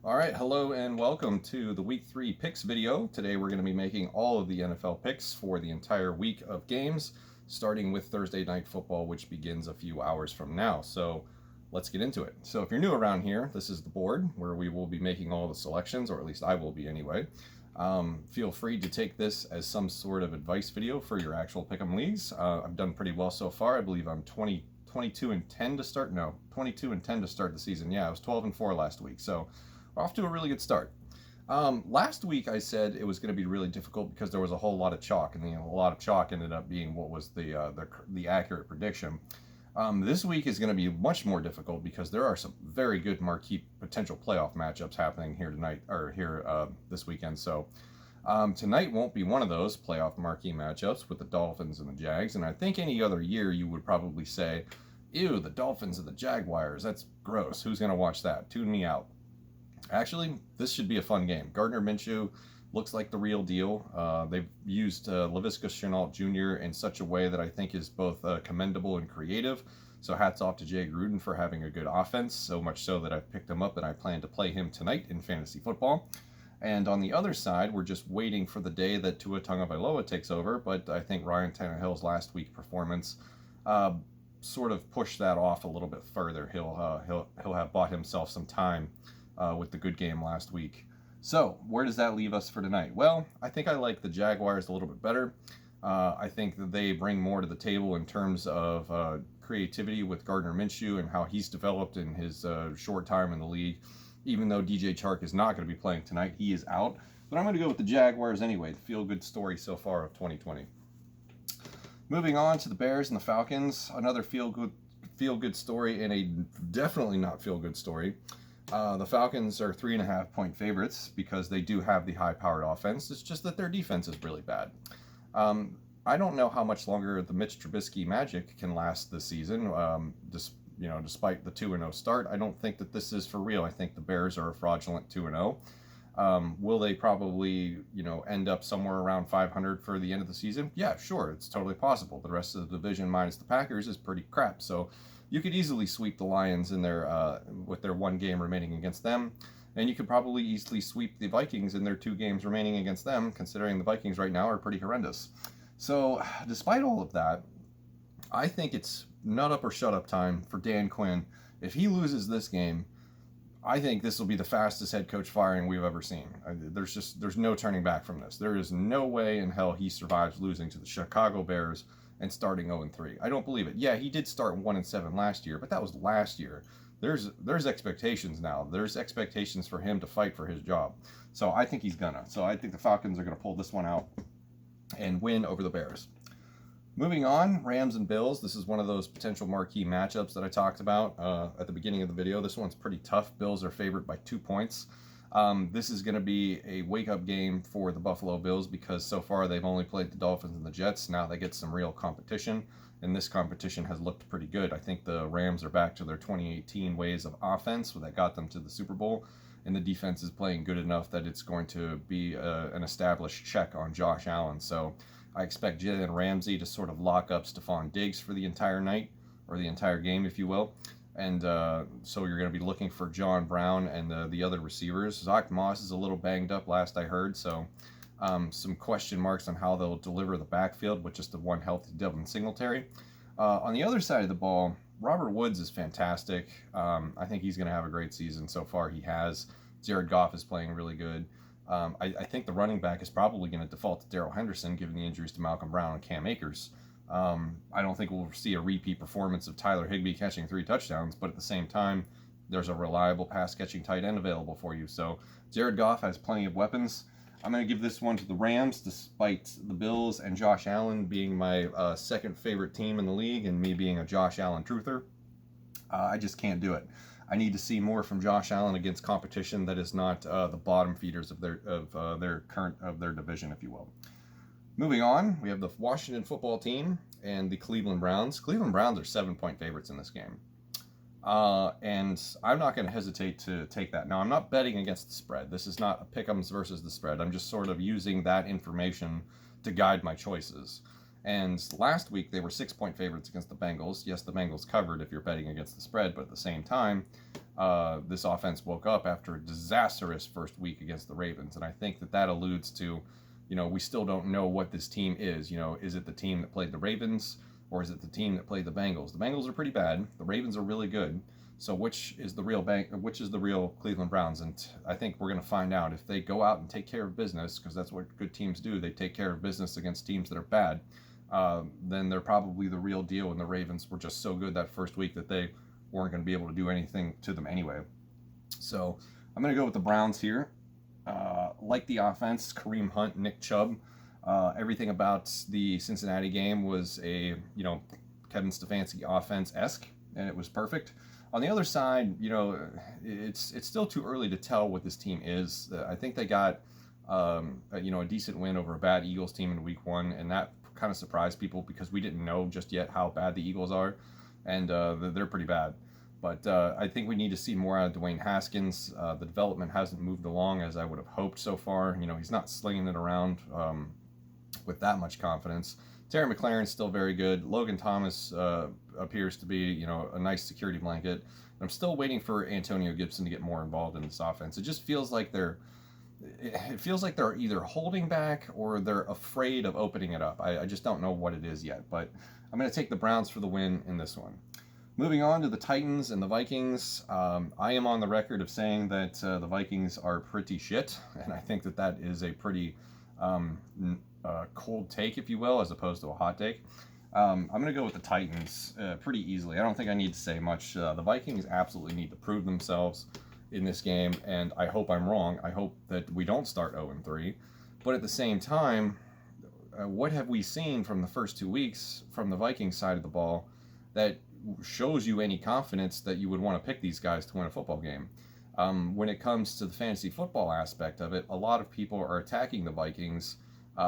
All right, hello and welcome to the Week 3 picks video. Today we're going to be making all of the NFL picks for the entire week of games, starting with Thursday Night Football, which begins a few hours from now. So let's get into it. So if you're new around here, this is the board where we will be making all the selections, or at least I will be anyway. Feel free to take this as some sort of advice video for your actual pick'em leagues. I've done pretty well so far. I believe I'm 22 and 10 to start. No, 22 and 10 to start the season. Yeah, I was 12 and 4 last week. So we're off to a really good start. Last week I said it was going to be really difficult because there was a whole lot of chalk, and a lot of chalk ended up being what was the accurate prediction. This week is going to be much more difficult because there are some very good marquee potential playoff matchups happening here tonight or here this weekend. So tonight won't be one of those playoff marquee matchups with the Dolphins and the Jags, and I think any other year you would probably say, "Ew, the Dolphins and the Jaguars. That's gross. Who's going to watch that? Tune me out." Actually, this should be a fun game. Gardner Minshew looks like the real deal. They've used Laviska Shenault Jr. in such a way that I think is both commendable and creative. So hats off to Jay Gruden for having a good offense, so much so that I've picked him up and I plan to play him tonight in fantasy football. And on the other side, we're just waiting for the day that Tua Tagovailoa takes over, but I think Ryan Tannehill's last week performance sort of pushed that off a little bit further. He'll have bought himself some time with the good game last week. So where does that leave us for tonight? Well, I think I like the Jaguars a little bit better. I think that they bring more to the table in terms of creativity with Gardner Minshew and how he's developed in his short time in the league. Even though DJ Chark is not going to be playing tonight, he is out. But I'm going to go with the Jaguars anyway. The feel-good story so far of 2020. Moving on to the Bears and the Falcons, another feel-good story and a definitely not feel-good story. The Falcons are 3.5-point favorites because they do have the high-powered offense. It's just that their defense is really bad. I don't know how much longer the Mitch Trubisky magic can last this season. Despite the 2-0 start, I don't think that this is for real. I think the Bears are a fraudulent 2-0. Will they probably, end up somewhere around 500 for the end of the season? Yeah, sure, it's totally possible. The rest of the division minus the Packers is pretty crap. So you could easily sweep the Lions in their with their one game remaining against them, and you could probably easily sweep the Vikings in their 2 games remaining against them, considering the Vikings right now are pretty horrendous. So despite all of that, I think it's nut up or shut up time for Dan Quinn. If he loses this game, I think this will be the fastest head coach firing we've ever seen. There's no turning back from this. There is no way in hell he survives losing to the Chicago Bears and starting 0-3. I don't believe it. Yeah, he did start 1-7 last year, but that was last year. There's expectations now. There's expectations for him to fight for his job. So I think he's gonna. So I think the Falcons are gonna pull this one out and win over the Bears. Moving on, Rams and Bills. This is one of those potential marquee matchups that I talked about at the beginning of the video. This one's pretty tough. Bills are favored by 2 points. This is going to be a wake-up game for the Buffalo Bills because so far they've only played the Dolphins and the Jets. Now they get some real competition, and this competition has looked pretty good. I think the Rams are back to their 2018 ways of offense that got them to the Super Bowl, and the defense is playing good enough that it's going to be an established check on Josh Allen. So I expect Jalen Ramsey to sort of lock up Stephon Diggs for the entire night, or the entire game, if you will. And so you're going to be looking for John Brown and the other receivers. Zach Moss is a little banged up, last I heard, so some question marks on how they'll deliver the backfield with just the one healthy Devin Singletary. On the other side of the ball, Robert Woods is fantastic. I think he's going to have a great season. So far he has. Jared Goff is playing really good. I think the running back is probably going to default to Darrell Henderson, given the injuries to Malcolm Brown and Cam Akers. I don't think we'll see a repeat performance of Tyler Higbee catching 3 touchdowns, but at the same time, there's a reliable pass-catching tight end available for you. So Jared Goff has plenty of weapons. I'm going to give this one to the Rams, despite the Bills and Josh Allen being my second favorite team in the league and me being a Josh Allen truther. I just can't do it. I need to see more from Josh Allen against competition that is not the bottom feeders of their division, if you will. Moving on, we have the Washington football team and the Cleveland Browns. Cleveland Browns are 7-point favorites in this game. And I'm not going to hesitate to take that. Now, I'm not betting against the spread. This is not a pick'ems versus the spread. I'm just sort of using that information to guide my choices. And last week, they were 6-point favorites against the Bengals. Yes, the Bengals covered if you're betting against the spread, but at the same time, this offense woke up after a disastrous first week against the Ravens. And I think that alludes to, we still don't know what this team is. Is it the team that played the Ravens, or is it the team that played the Bengals? The Bengals are pretty bad. The Ravens are really good. So which is the real Cleveland Browns? And I think we're going to find out if they go out and take care of business, because that's what good teams do. They take care of business against teams that are bad. Then they're probably the real deal. And the Ravens were just so good that first week that they weren't going to be able to do anything to them anyway. So I'm going to go with the Browns here. Like the offense, Kareem Hunt, Nick Chubb. Everything about the Cincinnati game was a, Kevin Stefanski offense-esque, and it was perfect. On the other side, it's still too early to tell what this team is. I think they got, a decent win over a bad Eagles team in week 1, and that kind of surprised people because we didn't know just yet how bad the Eagles are, and they're pretty bad. But I think we need to see more out of Dwayne Haskins. The development hasn't moved along as I would have hoped so far. He's not slinging it around with that much confidence. Terry McLaurin's still very good. Logan Thomas appears to be, a nice security blanket. I'm still waiting for Antonio Gibson to get more involved in this offense. It just feels like they're either holding back or they're afraid of opening it up. I just don't know what it is yet, but I'm going to take the Browns for the win in this one. Moving on to the Titans and the Vikings, I am on the record of saying that the Vikings are pretty shit, and I think that is a pretty cold take, if you will, as opposed to a hot take. I'm going to go with the Titans pretty easily. I don't think I need to say much. The Vikings absolutely need to prove themselves in this game, and I hope I'm wrong. I hope that we don't start 0-3, but at the same time, what have we seen from the first 2 weeks from the Vikings side of the ball that shows you any confidence that you would want to pick these guys to win a football game? When it comes to the fantasy football aspect of it, a lot of people are attacking the Vikings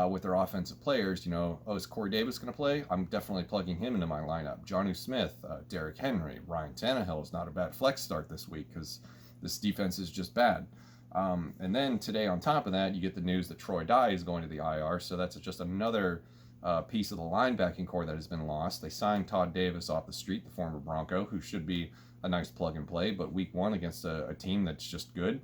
with their offensive players. Is Corey Davis going to play? I'm definitely plugging him into my lineup. Jonnu Smith, Derrick Henry, Ryan Tannehill is not a bad flex start this week because this defense is just bad. And then today, on top of that, you get the news that Troy Dye is going to the IR, so that's just another piece of the linebacking core that has been lost. They signed Todd Davis off the street, the former Bronco, who should be a nice plug and play, but week 1 against a team that's just good.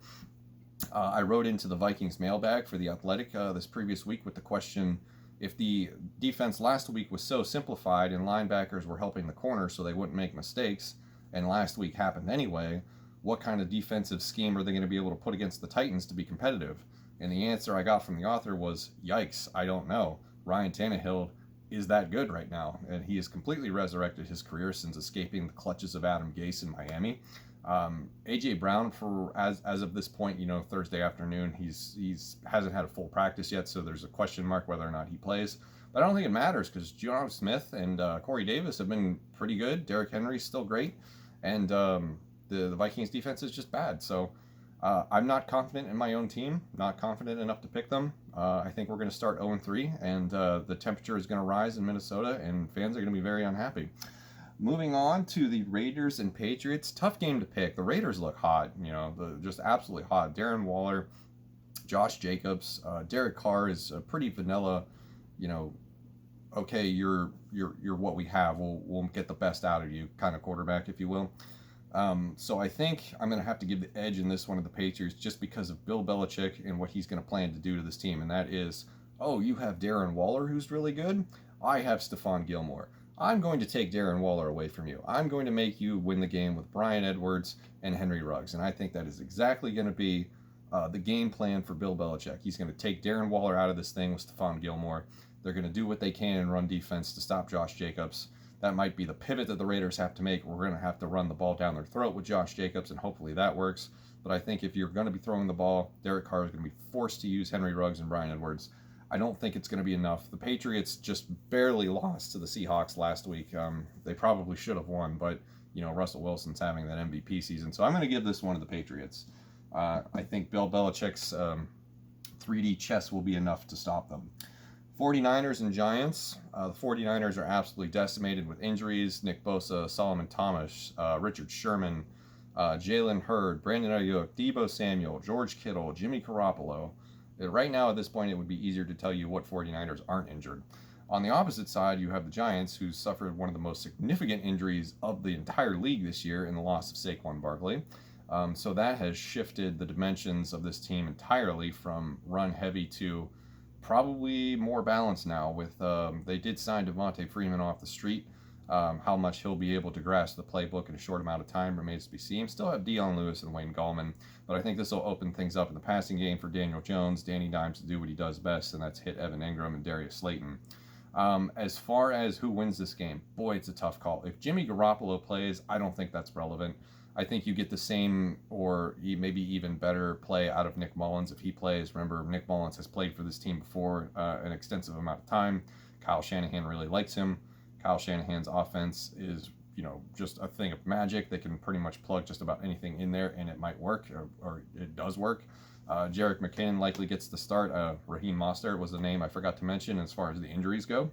I wrote into the Vikings mailbag for The Athletic this previous week with the question, if the defense last week was so simplified and linebackers were helping the corner so they wouldn't make mistakes, and last week happened anyway, what kind of defensive scheme are they going to be able to put against the Titans to be competitive? And the answer I got from the author was, yikes, I don't know. Ryan Tannehill is that good right now, and he has completely resurrected his career since escaping the clutches of Adam Gase in Miami. AJ Brown, for as of this point, Thursday afternoon, he's hasn't had a full practice yet, so there's a question mark whether or not he plays. But I don't think it matters because Jonnu Smith and Corey Davis have been pretty good. Derrick Henry's still great, and the Vikings defense is just bad. So I'm not confident in my own team, not confident enough to pick them. I think we're going to start 0-3, and the temperature is going to rise in Minnesota, and fans are going to be very unhappy. Moving on to the Raiders and Patriots, tough game to pick. The Raiders look hot, just absolutely hot. Darren Waller, Josh Jacobs, Derek Carr is a pretty vanilla, okay, you're what we have. We'll get the best out of you kind of quarterback, if you will. So I think I'm going to have to give the edge in this one to the Patriots just because of Bill Belichick and what he's going to plan to do to this team. And that is, you have Darren Waller, who's really good. I have Stephon Gilmore. I'm going to take Darren Waller away from you. I'm going to make you win the game with Bryan Edwards and Henry Ruggs. And I think that is exactly going to be the game plan for Bill Belichick. He's going to take Darren Waller out of this thing with Stephon Gilmore. They're going to do what they can in run defense to stop Josh Jacobs. That might be the pivot that the Raiders have to make. We're going to have to run the ball down their throat with Josh Jacobs, and hopefully that works. But I think if you're going to be throwing the ball, Derek Carr is going to be forced to use Henry Ruggs and Bryan Edwards. I don't think it's going to be enough. The Patriots just barely lost to the Seahawks last week. They probably should have won, but Russell Wilson's having that MVP season. So I'm going to give this one to the Patriots. I think Bill Belichick's 3D chess will be enough to stop them. 49ers and Giants. The 49ers are absolutely decimated with injuries. Nick Bosa, Solomon Thomas, Richard Sherman, Jalen Hurd, Brandon Ayuk, Deebo Samuel, George Kittle, Jimmy Garoppolo. Right now, at this point, it would be easier to tell you what 49ers aren't injured. On the opposite side, you have the Giants, who suffered one of the most significant injuries of the entire league this year in the loss of Saquon Barkley. So that has shifted the dimensions of this team entirely from run heavy to probably more balanced now. With they did sign Devontae Freeman off the street. How much he'll be able to grasp the playbook in a short amount of time remains to be seen. Still have Dion Lewis and Wayne Gallman, but I think this will open things up in the passing game for Daniel Jones, Danny Dimes to do what he does best, and that's hit Evan Ingram and Darius Slayton. As far as who wins this game, boy, it's a tough call. If Jimmy Garoppolo plays, I don't think that's relevant. I think you get the same or maybe even better play out of Nick Mullins if he plays. Remember, Nick Mullins has played for this team before an extensive amount of time. Kyle Shanahan really likes him. Kyle Shanahan's offense is, just a thing of magic. They can pretty much plug just about anything in there, and it might work, or it does work. Jerick McKinnon likely gets the start. Raheem Mostert was the name I forgot to mention as far as the injuries go.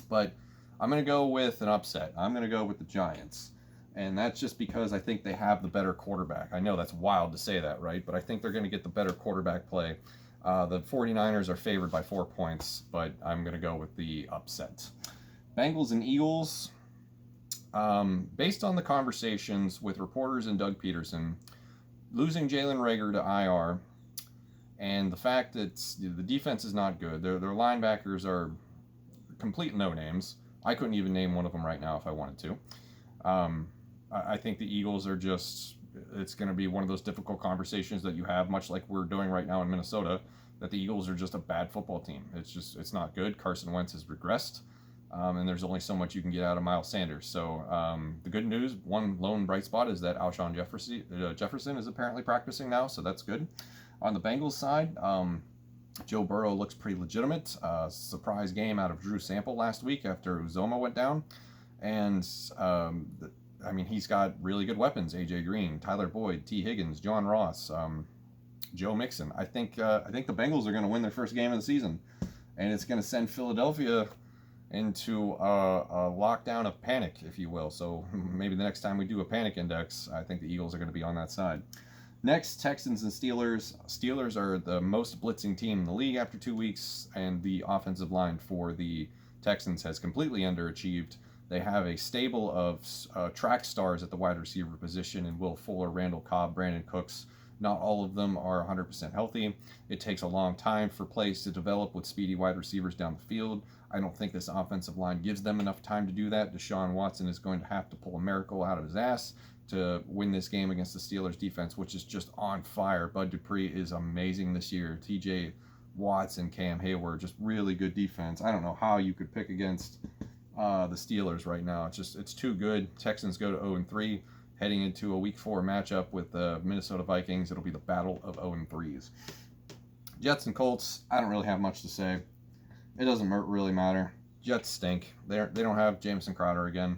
But I'm going to go with an upset. I'm going to go with the Giants. And that's just because I think they have the better quarterback. I know that's wild to say that, right? But I think they're going to get the better quarterback play. The 49ers are favored by 4 points, but I'm going to go with the upset. Bengals and Eagles. Based on the conversations with reporters and Doug Peterson, losing Jalen Reagor to IR, and the fact that the defense is not good, their linebackers are complete no-names. I couldn't even name one of them right now if I wanted to. I think the Eagles are it's going to be one of those difficult conversations that you have, much like we're doing right now in Minnesota, that the Eagles are just a bad football team. It's not good. Carson Wentz has regressed, and there's only so much you can get out of Miles Sanders. So the good news, one lone bright spot, is that Alshon Jefferson is apparently practicing now, so that's good. On the Bengals side, Joe Burrow looks pretty legitimate. Surprise game out of Drew Sample last week after Uzoma went down. And, he's got really good weapons. A.J. Green, Tyler Boyd, T. Higgins, John Ross, Joe Mixon. I think the Bengals are going to win their first game of the season. And it's going to send Philadelphia into a lockdown of panic, if you will. So maybe the next time we do a panic index, I think the Eagles are going to be on that side. Next, Texans and Steelers. Steelers are the most blitzing team in the league after 2 weeks, and the offensive line for the Texans has completely underachieved. They have a stable of track stars at the wide receiver position in Will Fuller, Randall Cobb, Brandon Cooks. Not all of them are 100% healthy. It takes a long time for plays to develop with speedy wide receivers down the field. I don't think this offensive line gives them enough time to do that. Deshaun Watson is going to have to pull a miracle out of his ass to win this game against the Steelers defense, which is just on fire. Bud Dupree is amazing this year. TJ Watts and Cam Hayward, just really good defense. I don't know how you could pick against the Steelers right now. It's too good. Texans go to 0-3, heading into a Week 4 matchup with the Minnesota Vikings. It'll be the battle of 0-3s. Jets and Colts, I don't really have much to say. It doesn't really matter. Jets stink. They don't have Jamison Crowder again.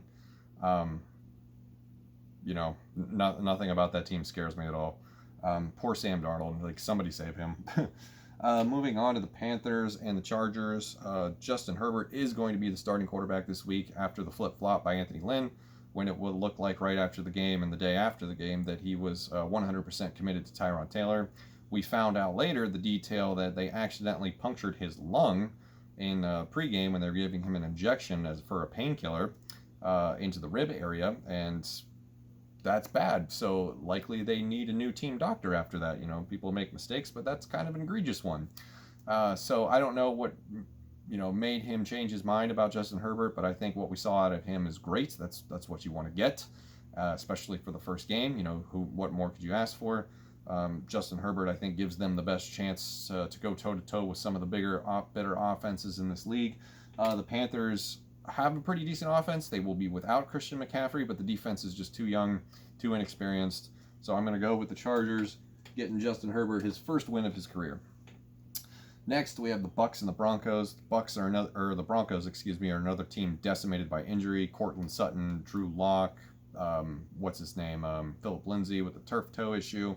Nothing about that team scares me at all. Poor Sam Darnold. Like, somebody save him. Moving on to the Panthers and the Chargers. Justin Herbert is going to be the starting quarterback this week after the flip-flop by Anthony Lynn, when it would look like right after the game and the day after the game that he was 100% committed to Tyrod Taylor. We found out later the detail that they accidentally punctured his lung in pregame when they were giving him an injection for a painkiller into the rib area, and that's bad. So likely they need a new team doctor after that. People make mistakes, but that's kind of an egregious one. So I don't know what made him change his mind about Justin Herbert, but I think what we saw out of him is great. That's what you want to get, especially for the first game. What more could you ask for? Justin Herbert, I think, gives them the best chance to go toe-to-toe with some of the better offenses in this league. The Panthers have a pretty decent offense. They will be without Christian McCaffrey, but the defense is just too young, too inexperienced. So I'm going to go with the Chargers, getting Justin Herbert his first win of his career. Next, we have the Bucs and the Broncos. The Broncos, are another team decimated by injury. Cortland Sutton, Drew Lock, Philip Lindsay with the turf toe issue.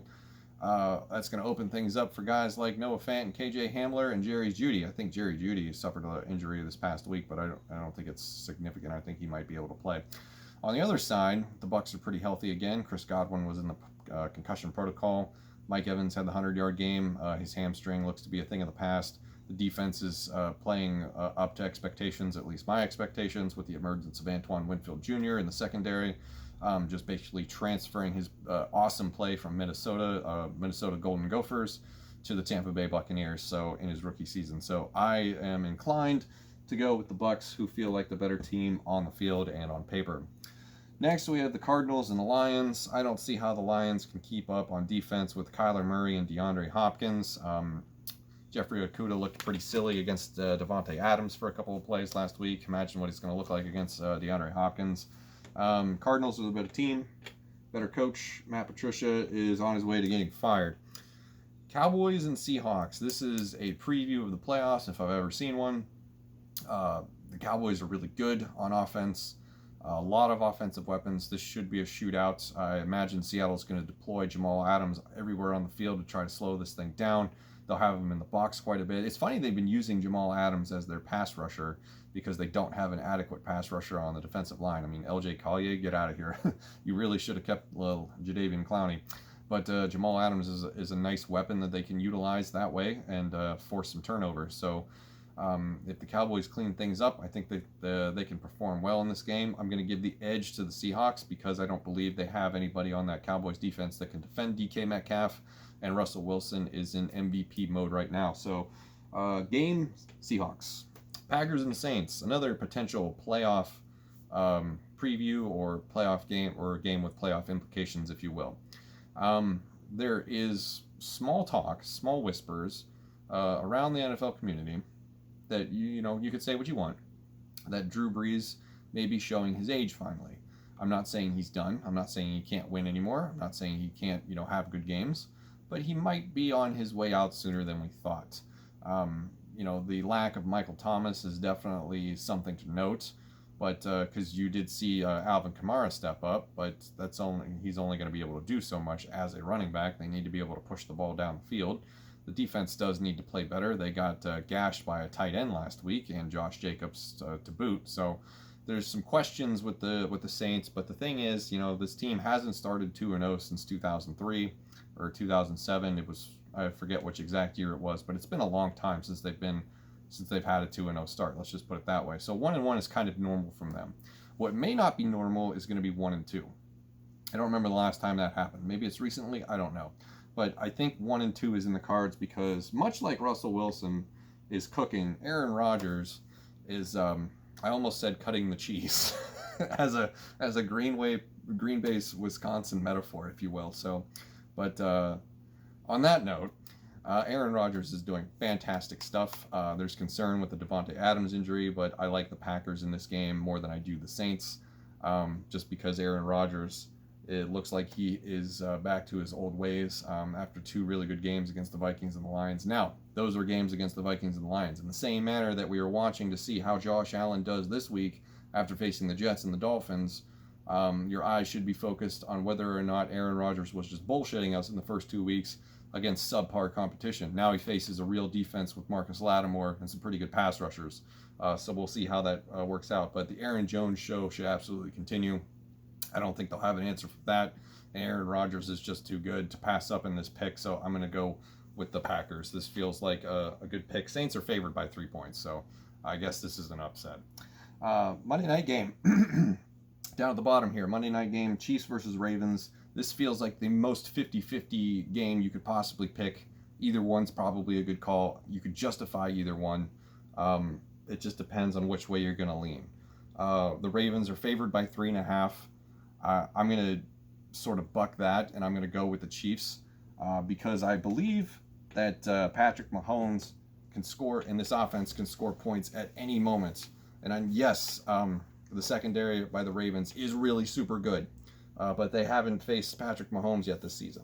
That's going to open things up for guys like Noah Fant and KJ Hamler and Jerry Jeudy. I think Jerry Jeudy suffered an injury this past week, but I don't think it's significant. I think he might be able to play. On the other side, the Bucs are pretty healthy again. Chris Godwin was in the concussion protocol. Mike Evans had the 100-yard game. His hamstring looks to be a thing of the past. The defense is playing up to expectations, at least my expectations, with the emergence of Antoine Winfield Jr. in the secondary. just basically transferring his awesome play from Minnesota Golden Gophers to the Tampa Bay Buccaneers. So in his rookie season, so I am inclined to go with the Bucs, who feel like the better team on the field and on paper. Next, we have the Cardinals and the Lions. I don't see how the Lions can keep up on defense with Kyler Murray and DeAndre Hopkins. Jeffrey Okudah looked pretty silly against Davante Adams for a couple of plays last week. Imagine what he's going to look like against DeAndre Hopkins. Cardinals are the better team, better coach. Matt Patricia is on his way to getting fired. Cowboys and Seahawks. This is a preview of the playoffs if I've ever seen one. The Cowboys are really good on offense. A lot of offensive weapons. This should be a shootout. I imagine Seattle's going to deploy Jamal Adams everywhere on the field to try to slow this thing down. They'll have him in the box quite a bit. It's funny they've been using Jamal Adams as their pass rusher because they don't have an adequate pass rusher on the defensive line. I mean, LJ Collier, get out of here. You really should have kept little Jadeveon Clowney. But Jamal Adams is a nice weapon that they can utilize that way and force some turnover. So if the Cowboys clean things up, I think that they can perform well in this game. I'm going to give the edge to the Seahawks because I don't believe they have anybody on that Cowboys defense that can defend DK Metcalf, and Russell Wilson is in MVP mode right now. So game, Seahawks. Packers and Saints, another potential playoff preview or playoff game, or a game with playoff implications, if you will. There is small talk, small whispers around the NFL community that you could say what you want, that Drew Brees may be showing his age finally. I'm not saying he's done. I'm not saying he can't win anymore. I'm not saying he can't, have good games, but he might be on his way out sooner than we thought. The lack of Michael Thomas is definitely something to note, but because you did see Alvin Kamara step up, but he's only going to be able to do so much as a running back. They need to be able to push the ball down the field. The defense does need to play better. They got gashed by a tight end last week and Josh Jacobs to boot. So there's some questions with the Saints. But the thing is, this team hasn't started 2-0 since 2003 or 2007. I forget which exact year it was, but it's been a long time since they've had a 2-0 start. Let's just put it that way. So 1-1 is kind of normal from them. What may not be normal is going to be 1-2. I don't remember the last time that happened. Maybe it's recently. I don't know. But I think 1-2 is in the cards because much like Russell Wilson is cooking, Aaron Rodgers is, I almost said cutting the cheese, as a Green Bay's Wisconsin metaphor, if you will. So, but on that note, Aaron Rodgers is doing fantastic stuff. There's concern with the Davante Adams injury, but I like the Packers in this game more than I do the Saints, just because Aaron Rodgers, it looks like he is back to his old ways after two really good games against the Vikings and the Lions. Now, those were games against the Vikings and the Lions. In the same manner that we were watching to see how Josh Allen does this week after facing the Jets and the Dolphins, your eyes should be focused on whether or not Aaron Rodgers was just bullshitting us in the first 2 weeks against subpar competition. Now he faces a real defense with Marcus Lattimore and some pretty good pass rushers. So we'll see how that works out. But the Aaron Jones show should absolutely continue. I don't think they'll have an answer for that. And Aaron Rodgers is just too good to pass up in this pick, so I'm going to go with the Packers. This feels like a good pick. Saints are favored by 3 points, so I guess this is an upset. Monday night game. Down at the bottom here, Monday night game, Chiefs versus Ravens. This feels like the most 50-50 game you could possibly pick. Either one's probably a good call. You could justify either one. It just depends on which way you're going to lean. The Ravens are favored by 3.5. I'm going to sort of buck that, and I'm going to go with the Chiefs because I believe that Patrick Mahomes can score, and this offense can score points at any moment. And yes, the secondary by the Ravens is really super good, but they haven't faced Patrick Mahomes yet this season.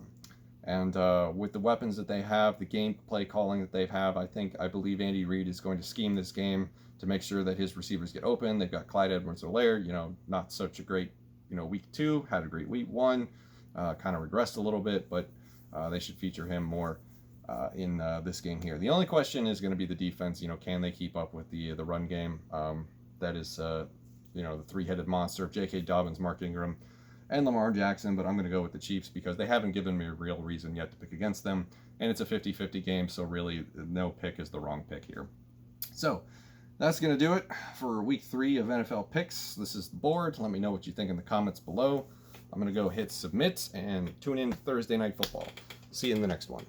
And with the weapons that they have, the gameplay calling that they have, I believe Andy Reid is going to scheme this game to make sure that his receivers get open. They've got Clyde Edwards-Helaire, not such a great week 2, had a great week 1, kind of regressed a little bit, but they should feature him more in this game here. The only question is going to be the defense. Can they keep up with the run game? That is, the three-headed monster of J.K. Dobbins, Mark Ingram, and Lamar Jackson, but I'm going to go with the Chiefs because they haven't given me a real reason yet to pick against them, and it's a 50-50 game, so really no pick is the wrong pick here. So that's going to do it for week 3 of NFL picks. This is the board. Let me know what you think in the comments below. I'm going to go hit submit and tune in Thursday Night Football. See you in the next one.